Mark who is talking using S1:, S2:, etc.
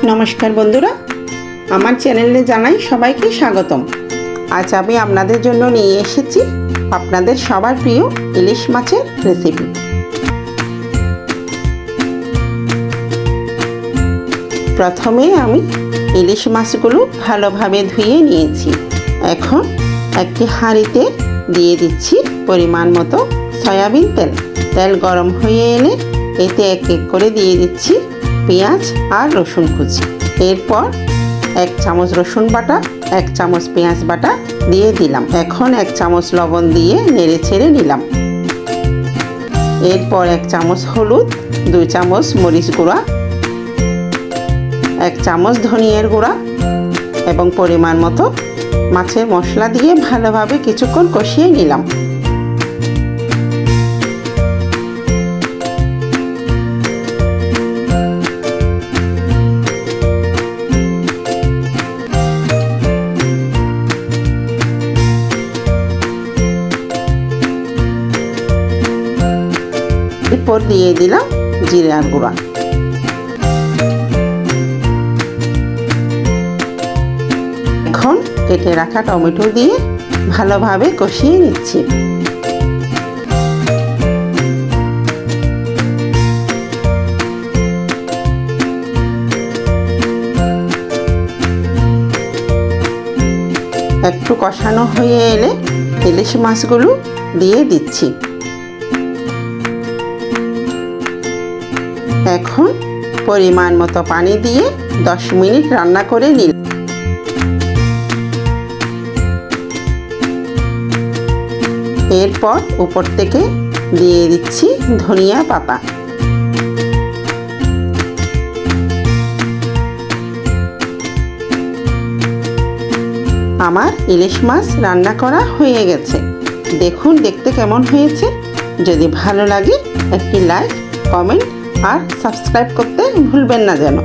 S1: नमस्कार बंधुरा आमार चैनेले जानाई सबाइके स्वागतम। आज आमी आपनादेर जोन्नो निये एसेछि आपनादेर सबार प्रिय इलिश माछेर रेसिपि। प्रथमे आमी इलिश माछगुलो भालोभाबे धुए नियेछि। एखन एकटी हाঁড়িতে दिए दिচ্ছি परिमाण मतो सयाबिन तेल। तेल गरम हये एले एते एक एक करे दिए दिচ্ছি पेঁয়াজ और रसुन कुचि। एरपर एक चामच रसुन बाटा एक चामच पेঁয়াজ बाटा दिए दिलाम। एखन एक चामच लवण दिए नेड़े छेड़े निलाम। एरपर एक चामच हलुद, 2 चामच मरिच गुड़ा, 1 चामच धनियार गुड़ा एवं परिमाण मतो माछेर मशला दिए भालोभाबे किछुक्षण कषिये निलाम। एरपर दिए दिलाम जिरार गुड़ा। এখন কেটে রাখা টমেটো দিয়ে ভালোভাবে কষিয়ে নিচ্ছি। একটু কষানো হয়ে এলে ইলিশ মাছগুলো দিয়ে দিচ্ছি। এখন পরিমাণ মতো পানি দিয়ে 10 মিনিট রান্না করে নিলাম। এরপর উপর থেকে দিয়ে দিচ্ছি ধনিয়া পাতা। আমার ইলিশ মাছ রান্না করা হয়ে গেছে। দেখুন দেখতে কেমন হয়েছে। যদি ভালো লাগে একটি লাইক, কমেন্ট और सब्सक्राइब करते भूलबेन ना जेन।